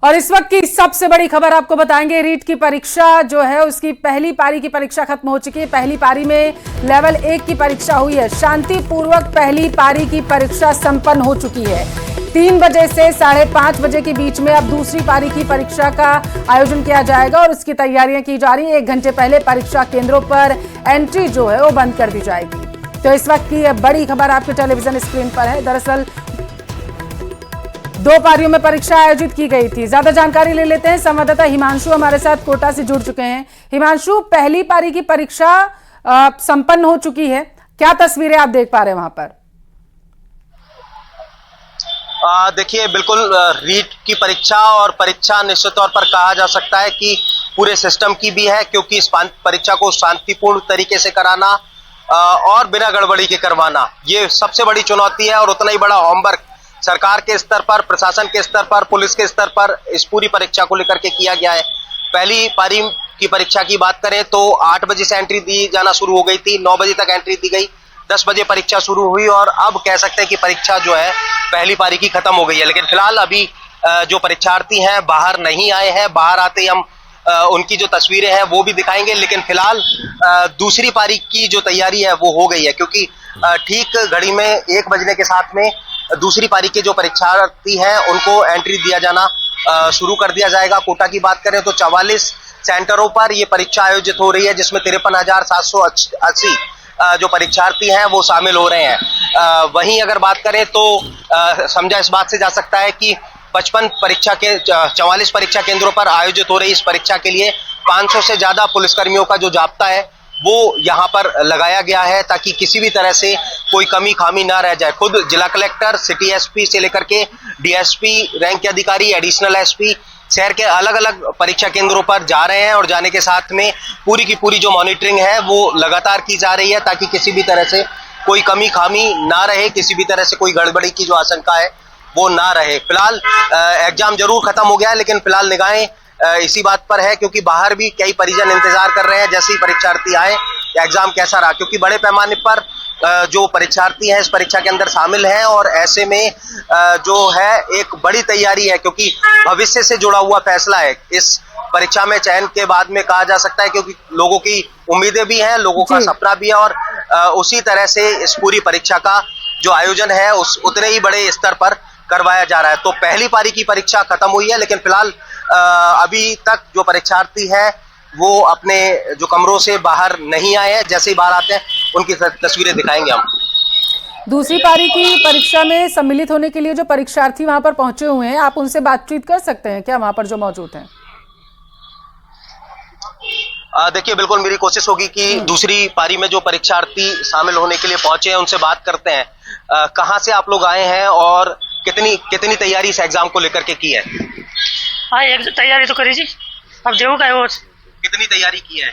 और इस वक्त की सबसे बड़ी खबर आपको बताएंगे। रीट की परीक्षा जो है उसकी पहली पारी की परीक्षा खत्म हो चुकी है। पहली पारी में लेवल 1 की परीक्षा हुई है। शांतिपूर्वक पहली पारी की परीक्षा संपन्न हो चुकी है। 3 बजे से 5:30 बजे के बीच में अब दूसरी पारी की परीक्षा का आयोजन किया जाएगा और उसकी तैयारियां की जा रही है। 1 घंटे पहले परीक्षा केंद्रों पर एंट्री जो है वो बंद कर दी जाएगी। तो इस वक्त की बड़ी खबर आपके टेलीविजन स्क्रीन पर है। दरअसल 2 पारियों में परीक्षा आयोजित की गई थी। ज्यादा जानकारी ले लेते हैं, संवाददाता हिमांशु हमारे साथ कोटा से जुड़ चुके हैं। हिमांशु, पहली पारी की परीक्षा संपन्न हो चुकी है, क्या तस्वीरें आप देख पा रहे हैं वहां पर? देखिए, बिल्कुल रीट की परीक्षा और परीक्षा निश्चित तौर पर कहा जा सकता है कि पूरे सिस्टम की भी है, क्योंकि इस परीक्षा को शांतिपूर्ण तरीके से कराना और बिना गड़बड़ी के करवाना, ये सबसे बड़ी चुनौती है। और उतना ही बड़ा होमवर्क सरकार के स्तर पर, प्रशासन के स्तर पर, पुलिस के स्तर पर इस पूरी परीक्षा को लेकर के किया गया है। पहली पारी की परीक्षा की बात करें तो 8 बजे से एंट्री दी जाना शुरू हो गई थी, 9 बजे तक एंट्री दी गई, 10 बजे परीक्षा शुरू हुई और अब कह सकते हैं कि परीक्षा जो है पहली पारी की खत्म हो गई है। लेकिन फिलहाल अभी जो परीक्षार्थी हैं बाहर नहीं आए हैं। बाहर आते ही हम उनकी जो तस्वीरें हैं वो भी दिखाएंगे। लेकिन फिलहाल दूसरी पारी की जो तैयारी है वो हो गई है, क्योंकि ठीक घड़ी में 1 बजने के साथ में दूसरी पारी के जो परीक्षार्थी हैं उनको एंट्री दिया जाना शुरू कर दिया जाएगा। कोटा की बात करें तो 44 सेंटरों पर ये परीक्षा आयोजित हो रही है, जिसमें 53,780 जो परीक्षार्थी हैं वो शामिल हो रहे हैं। वहीं अगर बात करें तो समझा इस बात से जा सकता है कि 44 परीक्षा केंद्रों पर आयोजित हो रही इस परीक्षा के लिए 500 से ज्यादा पुलिसकर्मियों का जो जाब्ता है वो यहाँ पर लगाया गया है, ताकि किसी भी तरह से कोई कमी खामी ना रह जाए। खुद जिला कलेक्टर, सिटी एसपी से लेकर के डीएसपी रैंक के अधिकारी, एडिशनल एसपी शहर के अलग अलग परीक्षा केंद्रों पर जा रहे हैं और जाने के साथ में पूरी की पूरी जो मॉनिटरिंग है वो लगातार की जा रही है, ताकि किसी भी तरह से कोई कमी खामी ना रहे, किसी भी तरह से कोई गड़बड़ी की जो आशंका है वो ना रहे। फिलहाल एग्जाम जरूर खत्म हो गया है, लेकिन फिलहाल निगाहें इसी बात पर है, क्योंकि बाहर भी कई परिजन इंतजार कर रहे हैं जैसे ही परीक्षार्थी आए एग्जाम कैसा रहा, क्योंकि बड़े पैमाने पर जो परीक्षार्थी हैं इस परीक्षा के अंदर शामिल हैं और ऐसे में जो है एक बड़ी तैयारी है, क्योंकि भविष्य से जुड़ा हुआ फैसला है इस परीक्षा में चयन के बाद में कहा जा सकता है, क्योंकि लोगों की उम्मीदें भी हैं, लोगों का सपना भी है और उसी तरह से इस पूरी परीक्षा का जो आयोजन है उस उतने ही बड़े स्तर पर करवाया जा रहा है। तो पहली पारी की परीक्षा खत्म हुई है, लेकिन फिलहाल अभी तक जो परीक्षार्थी हैं वो अपने जो कमरों से बाहर नहीं आए हैं। जैसे ही बाहर आते हैं उनकी तस्वीरें दिखाएंगे हम। दूसरी पारी की परीक्षा में सम्मिलित होने के लिए जो परीक्षार्थी वहां पर पहुंचे हुए हैं, आप उनसे बातचीत कर सकते हैं क्या वहां पर जो मौजूद हैं? देखिए, बिल्कुल मेरी कोशिश होगी कि दूसरी पारी में जो परीक्षार्थी शामिल होने के लिए पहुंचे हैं उनसे बात करते हैं। कहाँ से आप लोग आए हैं और कितनी तैयारी इस एग्जाम को लेकर के की है? हाँ, एक तैयारी तो करी जी, अब देखो क्या वो। कितनी तैयारी की है?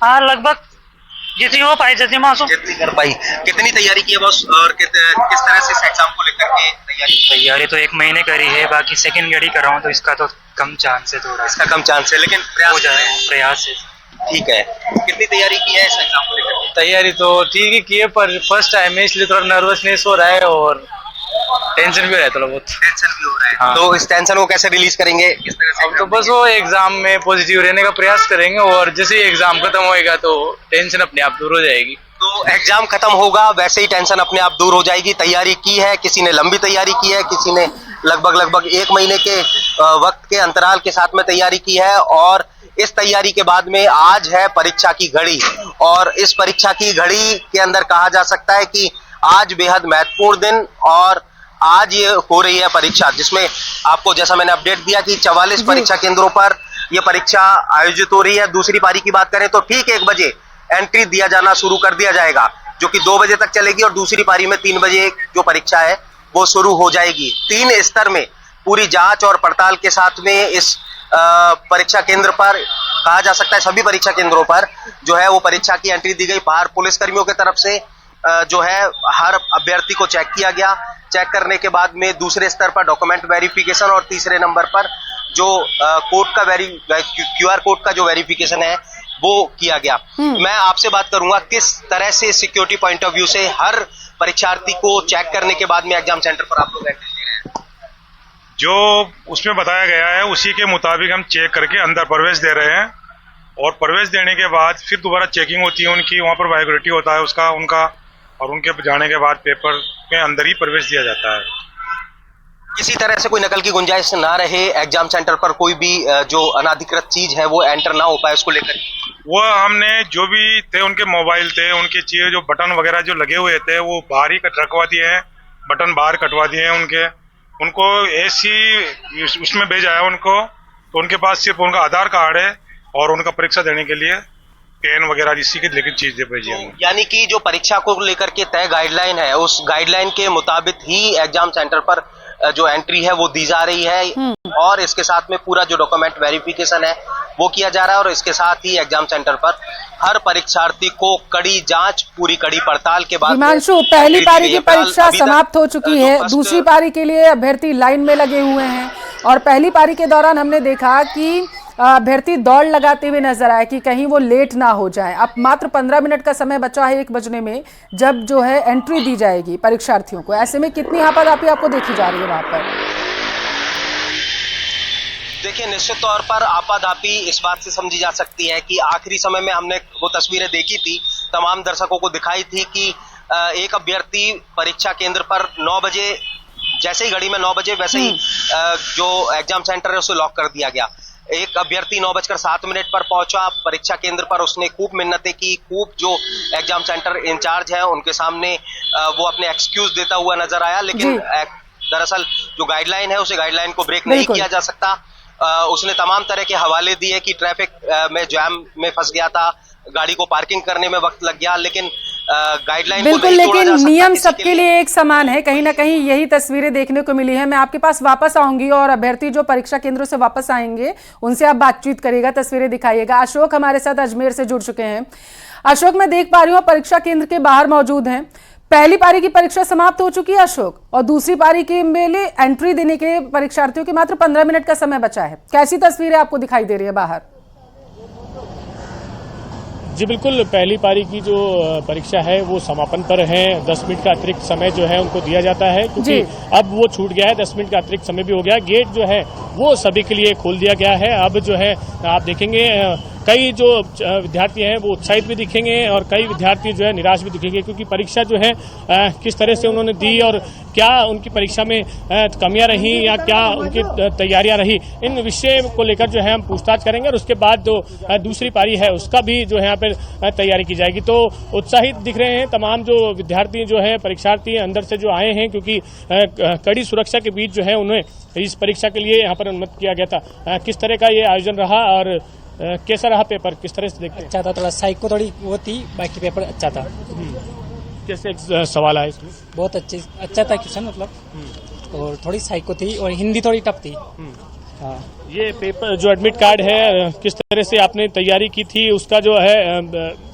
हाँ, लगभग जितनी हो पाई, जितनी मासूम जितनी कर पाई। कितनी तैयारी की है बॉस, और किस तरह से इस एग्जाम को लेकर के तैयारी तो 1 महीने करी है, बाकी सेकंड घड़ी कर रहा हूँ तो इसका तो कम चांस है, थोड़ा इसका कम चांस है, लेकिन हो जाए प्रयास है। ठीक है, कितनी तैयारी की है इस एग्जाम को लेकर? तैयारी तो ठीक ही की है, पर फर्स्ट टाइम है इसलिए थोड़ा नर्वसनेस हो रहा है और टेंशन भी हो रहा है, थोड़ा बहुत टेंशन भी हो रहा है। हाँ। तो इस टेंशन को कैसे रिलीज करेंगे, किस तरह से? तो बस वो एग्जाम में पॉजिटिव रहने का प्रयास करेंगे और जैसे ही एग्जाम खत्म होएगा तो टेंशन अपने आप दूर हो जाएगी। तो एग्जाम खत्म होगा वैसे ही टेंशन अपने आप दूर हो जाएगी। तैयारी की है, किसी ने लंबी तैयारी की है, किसी ने लगभग 1 महीने के वक्त के अंतराल के साथ में तैयारी की है और इस तैयारी के बाद में आज है परीक्षा की घड़ी। और इस परीक्षा की घड़ी के अंदर कहा जा सकता है कि आज बेहद महत्वपूर्ण दिन और आज ये हो रही है परीक्षा, जिसमें आपको जैसा मैंने अपडेट दिया कि 44 परीक्षा केंद्रों पर ये परीक्षा आयोजित हो रही है। दूसरी पारी की बात करें तो ठीक 1 बजे एंट्री दिया जाना शुरू कर दिया जाएगा, जो कि 2 बजे तक चलेगी और दूसरी पारी में 3 बजे जो परीक्षा है वो शुरू हो जाएगी। 3 स्तर में पूरी जांच और पड़ताल के साथ में इस परीक्षा केंद्र पर कहा जा सकता है सभी परीक्षा केंद्रों पर जो है वो परीक्षा की एंट्री दी गई। बाहर पुलिसकर्मियों की तरफ से जो है हर अभ्यर्थी को चेक किया गया। चेक करने के बाद में दूसरे स्तर पर डॉक्यूमेंट वेरिफिकेशन और तीसरे नंबर पर जो कोड का QR कोड का जो वेरिफिकेशन है वो किया गया। मैं आपसे बात करूंगा किस तरह से सिक्योरिटी पॉइंट ऑफ व्यू से हर परीक्षार्थी को चेक करने के बाद में एग्जाम सेंटर पर आप लोग एंट्री ले रहे हैं। जो उसमें बताया गया है उसी के मुताबिक हम चेक करके अंदर प्रवेश दे रहे हैं, और प्रवेश देने के बाद फिर दोबारा चेकिंग होती है उनकी, वहाँ पर बायोग्रेफी होता है उसका उनका, और उनके जाने के बाद पेपर के अंदर ही प्रवेश दिया जाता है। किसी तरह से कोई नकल की गुंजाइश ना रहे, एग्जाम सेंटर पर कोई भी जो अनाधिकृत चीज है वो एंटर ना हो पाए, उसको लेकर वो हमने जो भी थे उनके मोबाइल थे, उनकी चीजें जो बटन वगैरह जो लगे हुए थे वो बाहर ही रखवा दिए हैं, बटन बाहर कटवा दिए हैं उनको ऐसी उसमें भेजा है उनको, तो उनके पास सिर्फ उनका आधार कार्ड है और उनका परीक्षा देने के लिए पेन वगैरह इसी की लेकिन चीज दे भेजी है। यानी कि जो परीक्षा को लेकर के तय गाइडलाइन है उस गाइडलाइन के मुताबिक ही एग्जाम सेंटर पर जो एंट्री है वो दी जा रही है, और इसके साथ में पूरा जो डॉक्यूमेंट वेरिफिकेशन है वो किया जा रहा है, और इसके साथ ही एग्जाम सेंटर पर हर परीक्षार्थी को कड़ी जांच, पूरी कड़ी पड़ताल के बाद। हिमांशु, पहली पारी की परीक्षा समाप्त हो चुकी है, दूसरी पारी के लिए अभ्यर्थी लाइन में लगे हुए हैं, और पहली पारी के दौरान हमने देखा कि अभ्यर्थी दौड़ लगाते हुए नजर आए कि कहीं वो लेट ना हो जाए। अब मात्र 15 मिनट का समय बचा है 1 बजने में, जब जो है एंट्री दी जाएगी परीक्षार्थियों को। ऐसे में कितनी हापाधापी आपको देखी जा रही है वहां पर? देखिए, निश्चित तौर पर आपाधापी इस बात से समझी जा सकती है कि आखिरी समय में हमने वो तस्वीरें देखी थी, तमाम दर्शकों को दिखाई थी कि एक अभ्यर्थी परीक्षा केंद्र पर 9 बजे, जैसे ही घड़ी में 9 बजे वैसे ही जो एग्जाम सेंटर है उसे लॉक कर दिया गया। एक अभ्यर्थी 9:07 पर पहुंचा परीक्षा केंद्र पर, उसने खूब मिन्नतें की, खूब जो एग्जाम सेंटर इंचार्ज है उनके सामने वो अपने एक्सक्यूज देता हुआ नजर आया, लेकिन दरअसल जो गाइडलाइन है उसे गाइडलाइन को ब्रेक नहीं किया जा सकता। उसने तमाम तरह के हवाले दिए कि ट्रैफिक में जैम में फंस गया था, गाड़ी को पार्किंग करने में वक्त लग गया, लेकिन गाइडलाइन बिल्कुल, लेकिन नियम सबके लिए एक समान है। कहीं ना कहीं यही तस्वीरें देखने को मिली है। मैं आपके पास वापस आऊंगी और अभ्यर्थी जो परीक्षा केंद्रों से वापस आएंगे उनसे आप बातचीत करिएगा, तस्वीरें दिखाइएगा। अशोक हमारे साथ अजमेर से जुड़ चुके हैं। अशोक, मैं देख पा रही हूँ परीक्षा केंद्र के बाहर मौजूद हैं। पहली पारी की परीक्षा समाप्त हो चुकी है अशोक, और दूसरी पारी के लिए एंट्री देने के परीक्षार्थियों के मात्र 15 मिनट का समय बचा है। कैसी तस्वीरें आपको दिखाई दे रही है बाहर? जी बिल्कुल, पहली पारी की जो परीक्षा है वो समापन पर है। 10 मिनट का अतिरिक्त समय जो है उनको दिया जाता है, क्योंकि अब वो छूट गया है। 10 मिनट का अतिरिक्त समय भी हो गया। गेट जो है वो सभी के लिए खोल दिया गया है। अब जो है आप देखेंगे कई जो विद्यार्थी हैं वो उत्साहित भी दिखेंगे और कई विद्यार्थी जो है निराश भी दिखेंगे, क्योंकि परीक्षा जो है किस तरह से उन्होंने दी और क्या उनकी परीक्षा में कमियां रही या क्या उनकी तैयारियां रही, इन विषय को लेकर जो है हम पूछताछ करेंगे, और उसके बाद जो दूसरी पारी है उसका भी जो है यहाँ पर तैयारी की जाएगी। तो उत्साहित दिख रहे हैं तमाम जो विद्यार्थी जो है परीक्षार्थी अंदर से जो आए हैं, क्योंकि कड़ी सुरक्षा के बीच जो है उन्हें इस परीक्षा के लिए यहाँ पर अनुमति किया गया था। किस तरह का ये आयोजन रहा और कैसा रहा पेपर, किस तरह से देखते हैं? अच्छा था, थोड़ा साइको थोड़ी वो थी, बाकी पेपर अच्छा था। कैसे सवाल आए इसमें? बहुत अच्छा था क्वेश्चन, मतलब, और थोड़ी साइको थी और हिंदी थोड़ी टफ थी। हाँ, ये पेपर जो एडमिट कार्ड है, किस तरह से आपने तैयारी की थी, उसका जो है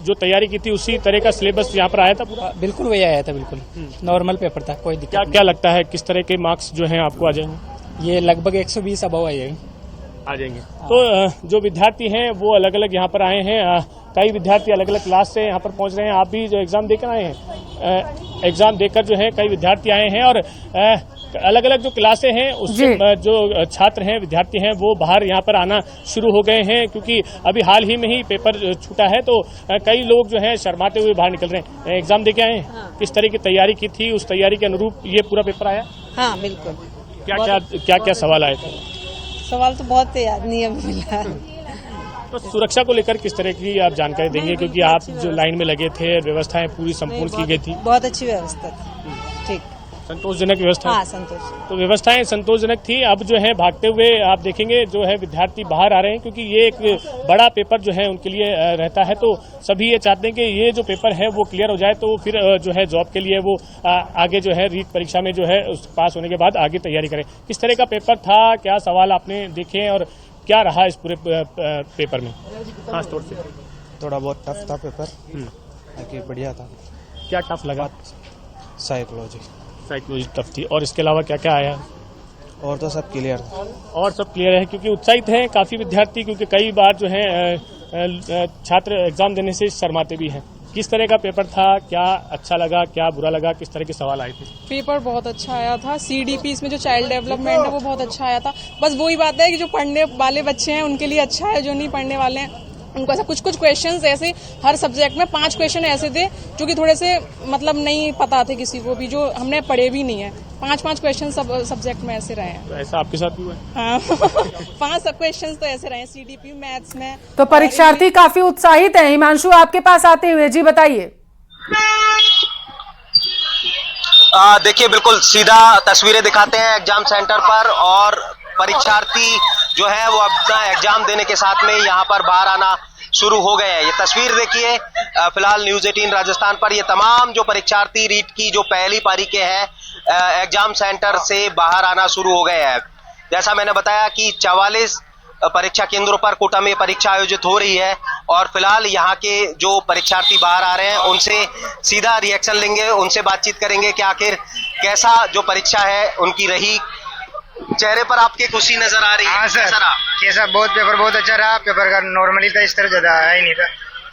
जो तैयारी की थी उसी तरह का सिलेबस यहाँ पर आया था पूरा? बिल्कुल वही आया था, बिल्कुल नॉर्मल पेपर था, कोई दिक्कत क्या लगता है किस तरह के मार्क्स जो है आपको आ जाएंगे? ये लगभग 120 अबव आ जाएंगे। तो जो विद्यार्थी हैं वो अलग अलग यहाँ पर आए हैं। कई विद्यार्थी अलग अलग क्लास से यहाँ पर पहुँच रहे हैं। आप भी जो एग्जाम देकर आए हैं, एग्जाम देकर जो है कई विद्यार्थी आए हैं, और अलग अलग जो क्लासें हैं उससे जो छात्र हैं, विद्यार्थी हैं, वो बाहर यहाँ पर आना शुरू हो गए हैं, क्योंकि अभी हाल ही में ही पेपर छूटा है। तो कई लोग जो है शर्माते हुए बाहर निकल रहे हैं। एग्जाम देके आए हैं, किस तरह की तैयारी की थी, उस तैयारी के अनुरूप ये पूरा पेपर आया? हाँ बिल्कुल। क्या सवाल आए थे? सवाल तो बहुत याद नहीं है मिला। तो सुरक्षा को लेकर किस तरह की आप जानकारी देंगे, क्योंकि आप जो लाइन में लगे थे, व्यवस्थाएं पूरी संपूर्ण की गई थी? बहुत अच्छी व्यवस्था थी, ठीक, संतोषजनक व्यवस्था? हाँ, संतोष। तो व्यवस्थाएं संतोषजनक थी। अब जो है भागते हुए आप देखेंगे जो है विद्यार्थी बाहर आ रहे हैं, क्योंकि ये एक बड़ा पेपर जो है उनके लिए रहता है। तो सभी ये चाहते हैं कि ये जो पेपर है वो क्लियर हो जाए, तो फिर जो है जॉब के लिए वो आगे जो है रीट परीक्षा में जो है उस पास होने के बाद आगे तैयारी करें। किस तरह का पेपर था, क्या सवाल आपने देखे और क्या रहा इस पूरे पेपर में? खास तौर से थोड़ा बहुत टफ था पेपर, बाकी बढ़िया था। क्या टफ लगा? साइकोलॉजी टफ थी, और इसके अलावा क्या क्या आया? और तो सब क्लियर था। और सब क्लियर है, क्योंकि उत्साहित हैं काफी विद्यार्थी, क्योंकि कई बार जो है छात्र एग्जाम देने से शर्माते भी हैं। किस तरह का पेपर था, क्या अच्छा लगा, क्या बुरा लगा, किस तरह के सवाल आए थे? पेपर बहुत अच्छा आया था। सीडीपी इसमें जो चाइल्ड डेवलपमेंट है वो बहुत अच्छा आया था। बस वही बात है कि जो पढ़ने वाले बच्चे हैं उनके लिए अच्छा है, जो नहीं पढ़ने वाले हैं उनको ऐसा कुछ क्वेश्चंस ऐसे हर सब्जेक्ट में 5 क्वेश्चन ऐसे थे जो कि थोड़े से मतलब नहीं पता थे किसी को भी, जो हमने पढ़े भी नहीं है। 5 क्वेश्चन सब सब्जेक्ट में ऐसे रहे हैं। तो ऐसा आपके साथ भी हुआ है? हाँ 5 क्वेश्चन तो ऐसे रहे हैं सीडीपी मैथ्स में। तो परीक्षार्थी काफी उत्साहित हैं। हिमांशु, आपके पास आते हुए जी बताइए। देखिए, बिल्कुल सीधा तस्वीरें दिखाते हैं एग्जाम सेंटर पर, और परीक्षार्थी जो है वो अपना एग्जाम देने के साथ में यहाँ पर बाहर आना शुरू हो गए हैं। ये तस्वीर देखिए, फिलहाल न्यूज़ 18 राजस्थान पर ये तमाम जो परीक्षार्थी रीट की जो पहली पारी के हैं एग्जाम सेंटर से बाहर आना शुरू हो गए हैं। जैसा मैंने बताया कि 44 परीक्षा केंद्रों पर कोटा में परीक्षा आयोजित हो रही है, और फिलहाल यहाँ के जो परीक्षार्थी बाहर आ रहे हैं उनसे सीधा रिएक्शन लेंगे, उनसे बातचीत करेंगे कि आखिर कैसा जो परीक्षा है उनकी रही। चेहरे पर आपकी खुशी नजर आ रही है? हाँ सर, कैसा बहुत पेपर बहुत अच्छा रहा। पेपर का नॉर्मली था, इस तरह ज्यादा आया ही नहीं था।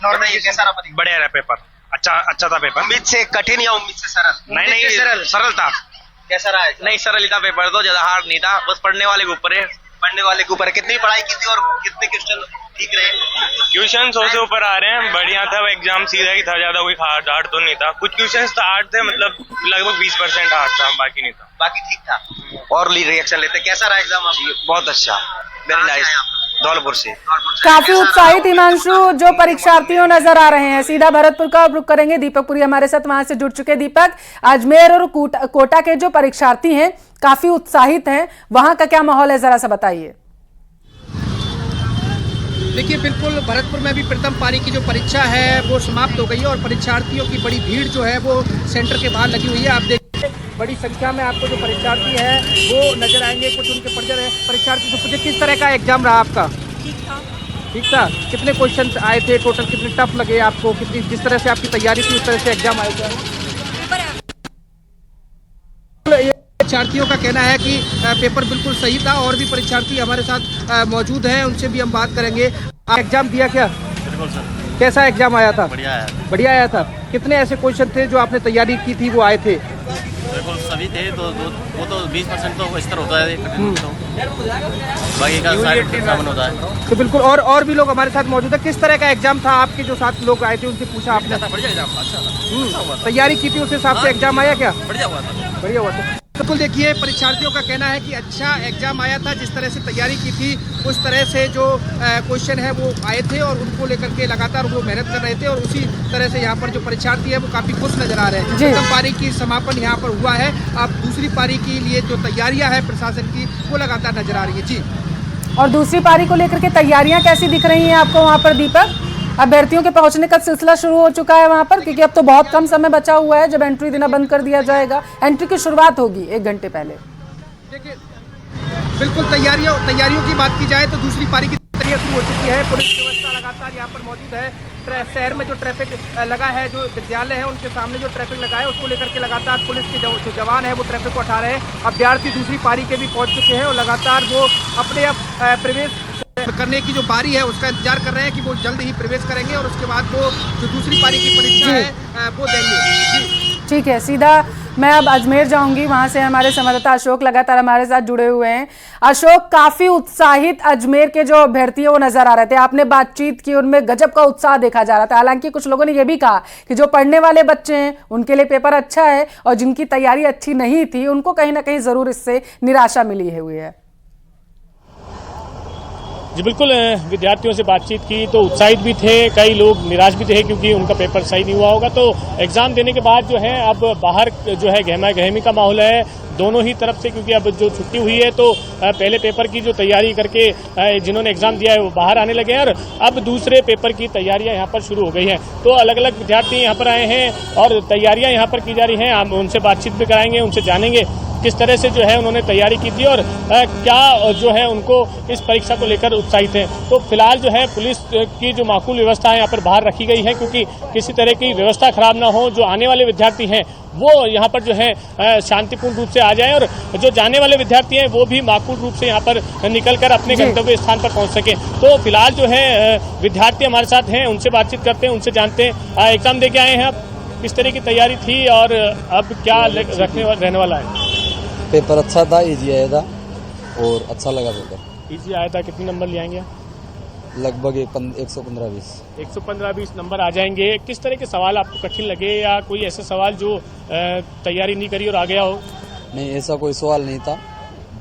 नॉर्मली कैसा रहा? बढ़िया रहा पेपर, अच्छा था पेपर। उम्मीद से कठिन या उम्मीद से सरल? नहीं, सरल था। कैसा रहा? नहीं, सरल ही था पेपर, तो ज्यादा हार्ड नहीं था, बस पढ़ने वाले के ऊपर है। पढ़ने वाले के ऊपर कितनी पढ़ाई की थी और कितने क्वेश्चन ठीक रहे? क्वेश्चन 100 से ऊपर आ रहे हैं, बढ़िया था। एग्जाम सीधा ही था, ज्यादा कोई हार्ड तो नहीं था। कुछ क्वेश्चन तो हार्ड थे, मतलब लगभग 20% हार्ड था, बाकी नहीं था। बाकी ठीक था। और रिएक्शन लेते, कैसा रहा एग्जाम? बहुत अच्छा, वेरी नाइस। धौलपुर से। काफी उत्साहित हिमांशु जो परीक्षार्थियों नजर आ रहे हैं। सीधा भरतपुर का रुख करेंगे, दीपक पुरी हमारे साथ वहां से जुड़ चुके। दीपक, अजमेर और कोटा के जो परीक्षार्थी हैं काफी उत्साहित हैं, वहां का क्या माहौल है, जरा सा बताइए। देखिए, बिल्कुल भरतपुर में भी प्रथम पारी की जो परीक्षा है वो समाप्त हो गई है, और परीक्षार्थियों की बड़ी भीड़ जो है वो सेंटर के बाहर लगी हुई है। आप देखिए, बड़ी संख्या में आपको जो परीक्षार्थी है वो नजर आएंगे। कुछ उनके परीक्षार्थी से पूछे, किस तरह का एग्जाम रहा आपका? ठीक था। कितने क्वेश्चन आए थे टोटल, कितने टफ लगे आपको, कितनी जिस तरह से आपकी तैयारी थी उस तरह से एग्जाम आए थे? परीक्षार्थियों का कहना है कि पेपर बिल्कुल सही था, और भी परीक्षार्थी हमारे साथ मौजूद हैं, उनसे भी हम बात करेंगे। आप एग्जाम दिया क्या? बिल्कुल सर। कैसा एग्जाम आया था? बढ़िया आया। बढ़िया आया था। कितने ऐसे क्वेश्चन थे जो आपने तैयारी की थी वो आए थे? बिल्कुल सभी थे, तो वो तो 20% तो इस तरह होता है, तो बाकी का 60% होता है। तो बिल्कुल, और भी लोग हमारे साथ मौजूद है। किस तरह का एग्जाम था? आपके जो साथ लोग आए थे उनसे पूछा आपने? बढ़िया एग्जाम, अच्छा तैयारी की थी उस हिसाब से एग्जाम आया क्या? बढ़िया हुआ था। बढ़िया हुआ था। बिल्कुल, देखिए, परीक्षार्थियों का कहना है कि अच्छा एग्जाम आया था। जिस तरह से तैयारी की थी उस तरह से जो क्वेश्चन है वो आए थे, और उनको लेकर के लगातार वो मेहनत कर रहे थे, और उसी तरह से यहाँ पर जो परीक्षार्थी है वो काफी खुश नजर आ रहे हैं। प्रथम पारी की समापन यहाँ पर हुआ है। अब दूसरी पारी के लिए जो तैयारियां है प्रशासन की वो लगातार नजर आ रही है। जी, और दूसरी पारी को लेकर के तैयारियां कैसी दिख रही हैं आपको वहां पर दीपक? अभ्यर्थियों के पहुंचने का सिलसिला शुरू हो चुका है वहां पर, क्योंकि अब तो बहुत कम समय बचा हुआ है जब एंट्री देना बंद कर दिया जाएगा। एंट्री की शुरुआत होगी 1 घंटे पहले। देखिए, बिल्कुल तैयारियों की बात की जाए तो दूसरी पारी की तैयारी शुरू हो चुकी है। पुलिस व्यवस्था लगातार यहाँ पर मौजूद है। शहर में जो ट्रैफिक लगा है, जो विद्यालय है उनके सामने जो ट्रैफिक लगा है उसको लेकर के लगातार पुलिस के जो जवान है वो ट्रैफिक को हटा रहे हैं। अभ्यर्थी दूसरी पारी के भी पहुंच चुके हैं, और लगातार वो अपने प्रवेश करने की जो बारी है उसका इंतजार कर रहे हैं कि वो जल्द ही प्रवेश करेंगे, और उसके बाद वो जो दूसरी पारी की परीक्षा है वो देंगे। ठीक है, सीधा मैं अब अजमेर जाऊंगी, वहां से हमारे संवाददाता अशोक लगातार हमारे साथ जुड़े हुए हैं। अशोक, काफी उत्साहित अजमेर के जो अभ्यर्थी है वो नजर आ रहे थे। आपने बातचीत की, उनमें गजब का उत्साह देखा जा रहा था। हालांकि कुछ लोगों ने यह भी कहा कि जो पढ़ने वाले बच्चे हैं उनके लिए पेपर अच्छा है, और जिनकी तैयारी अच्छी नहीं थी उनको कहीं ना कहीं जरूर इससे निराशा मिली हुई है। जी बिल्कुल, विद्यार्थियों से बातचीत की तो उत्साहित भी थे, कई लोग निराश भी थे क्योंकि उनका पेपर सही नहीं हुआ होगा। तो एग्जाम देने के बाद जो है अब बाहर जो है गहमा गहमी का माहौल है दोनों ही तरफ से, क्योंकि अब जो छुट्टी हुई है तो पहले पेपर की जो तैयारी करके जिन्होंने एग्जाम दिया है वो बाहर आने लगे हैं, और अब दूसरे पेपर की तैयारियां यहाँ पर शुरू हो गई हैं। तो अलग अलग विद्यार्थी यहाँ पर आए हैं और तैयारियां यहाँ पर की जा रही हैं। हम उनसे बातचीत भी कराएंगे, उनसे जानेंगे किस तरह से जो है उन्होंने तैयारी की थी और क्या जो है उनको इस परीक्षा को लेकर उत्साहित हैं। तो फिलहाल जो है पुलिस की जो माकूल व्यवस्था है यहाँ पर बाहर रखी गई है, क्योंकि किसी तरह की व्यवस्था खराब ना हो, जो आने वाले विद्यार्थी हैं वो यहाँ पर जो है शांतिपूर्ण रूप से आ जाएं और जो जाने वाले विद्यार्थी हैं वो भी माकूल रूप से यहाँ पर निकलकर अपने गंतव्य स्थान पर पहुँच सकें। तो फिलहाल जो है विद्यार्थी हमारे साथ हैं, उनसे बातचीत करते हैं, उनसे जानते हैं एग्जाम दे के आए हैं, अब किस तरह की तैयारी थी और अब क्या रहने वाला है। पेपर अच्छा था, इजी आया था और अच्छा लगा पेपर। इजी आया था। कितने नंबर ले आएंगे? लगभग 115-20 115-20 नंबर आ जाएंगे। किस तरह के सवाल आपको कठिन लगे या कोई ऐसे सवाल जो तैयारी नहीं करी और आ गया हो? नहीं, ऐसा कोई सवाल नहीं था,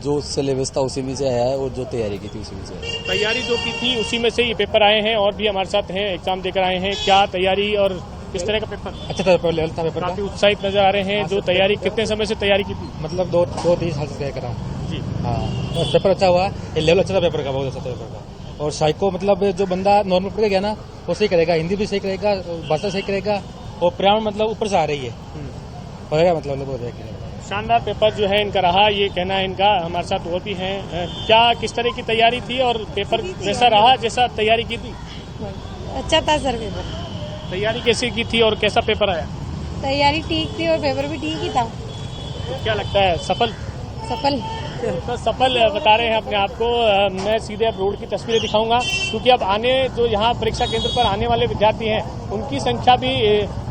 जो सिलेबस था उसी में से आया है और जो तैयारी की थी उसी में से आया है। तैयारी जो की थी उसी में से ये पेपर आए हैं। और भी हमारे साथ हैं, एग्जाम देकर आए हैं। क्या तैयारी और किस तरह का पेपर? अच्छा था पेपर, लेवल था पेपर, काफी उत्साहित नजर आ रहे हैं। जो तैयारी कितने समय से तैयारी की थी? मतलब 2-3 साल से तैयारी कर रहा हूँ जी। हाँ, और पेपर अच्छा हुआ, ये लेवल अच्छा था पेपर का, बहुत अच्छा था पेपर का। और साइको मतलब जो बंदा नॉर्मल पढ़ गया ना वो सही करेगा, हिंदी भी सही करेगा, भाषा सही करेगा और पर्यावरण मतलब ऊपर से आ रही है पढ़ेगा, मतलब बहुत शानदार पेपर जो है इनका रहा, ये कहना है इनका। हमारे साथ और भी हैं। क्या किस तरह की तैयारी थी और पेपर वैसा रहा जैसा तैयारी की थी? अच्छा था सर पेपर। तैयारी कैसी की थी और कैसा पेपर आया? तैयारी ठीक थी और पेपर भी ठीक ही था। तो क्या लगता है सफल? तो सफल बता रहे हैं अपने आप को। मैं सीधे अब रोड की तस्वीरें दिखाऊंगा, क्योंकि अब जो यहाँ परीक्षा केंद्र पर आने वाले विद्यार्थी हैं उनकी संख्या भी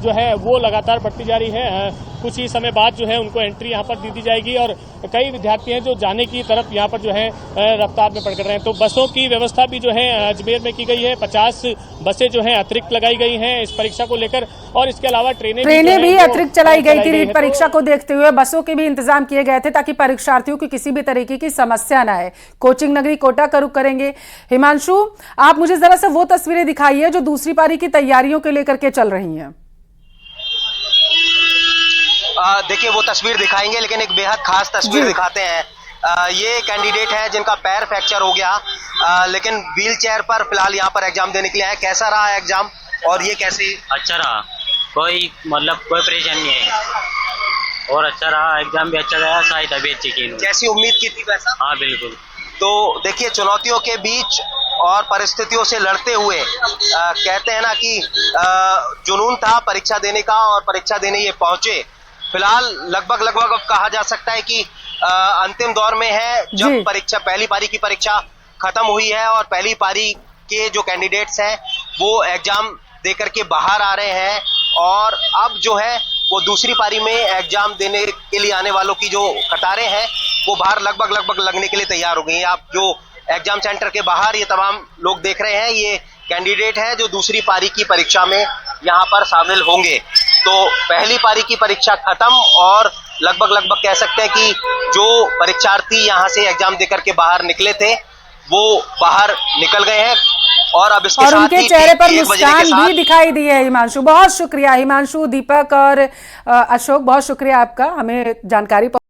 जो है वो लगातार बढ़ती जा रही है। कुछ ही समय बाद जो है उनको एंट्री यहाँ पर दी जाएगी और कई विद्यार्थी हैं जो जाने की तरफ यहाँ पर जो है रफ्तार में पकड़ रहे हैं। तो बसों की व्यवस्था भी जो है अजमेर में की गई है। 50 बसें जो है अतिरिक्त लगाई गई हैं इस परीक्षा को लेकर, और इसके अलावा ट्रेनें भी अतिरिक्त चलाई गई थी। रीट परीक्षा को देखते हुए बसों के भी इंतजाम किए गए थे ताकि परीक्षार्थियों की किसी भी तरीके की समस्या न आए। कोचिंग नगरी कोटा का रुख करेंगे। हिमांशु, आप मुझे जरा से वो तस्वीरें दिखाइए जो दूसरी पारी की तैयारियों को लेकर के चल रही हैं। देखिए वो तस्वीर दिखाएंगे, लेकिन एक बेहद खास तस्वीर दिखाते हैं। ये कैंडिडेट है जिनका पैर फ्रैक्चर हो गया, लेकिन व्हील चेयर पर फिलहाल यहाँ पर एग्जाम देने के लिए आए। कैसा रहा एग्जाम और ये कैसे? अच्छा रहा, कोई परेशानी नहीं है और अच्छा रहा, एग्जाम भी अच्छा गया, सहायता भी अच्छी की। जैसी उम्मीद की थी वैसा? हाँ बिल्कुल। तो देखिए चुनौतियों के बीच और परिस्थितियों से लड़ते हुए कहते हैं ना कि जुनून था परीक्षा देने का और परीक्षा देने ये पहुंचे। फिलहाल लगभग अब कहा जा सकता है कि अंतिम दौर में है, जब परीक्षा पहली पारी की परीक्षा खत्म हुई है और पहली पारी के जो कैंडिडेट्स हैं वो एग्जाम देकर के बाहर आ रहे हैं और अब जो है वो दूसरी पारी में एग्जाम देने के लिए आने वालों की जो कतारें हैं वो बाहर लगभग लगने के लिए तैयार हो गई हैं। आप जो एग्जाम सेंटर के बाहर ये तमाम लोग देख रहे हैं, ये कैंडिडेट हैं जो दूसरी पारी की परीक्षा में यहाँ पर शामिल होंगे। तो पहली पारी की परीक्षा खत्म और लगभग कह सकते हैं कि जो परीक्षार्थी यहाँ से एग्जाम देकर के बाहर निकले थे वो बाहर निकल गए हैं और अब इसके साथ उनके चेहरे पर मुस्कान भी दिखाई दी है। हिमांशु, बहुत शुक्रिया। हिमांशु, दीपक और अशोक, बहुत शुक्रिया आपका हमें जानकारी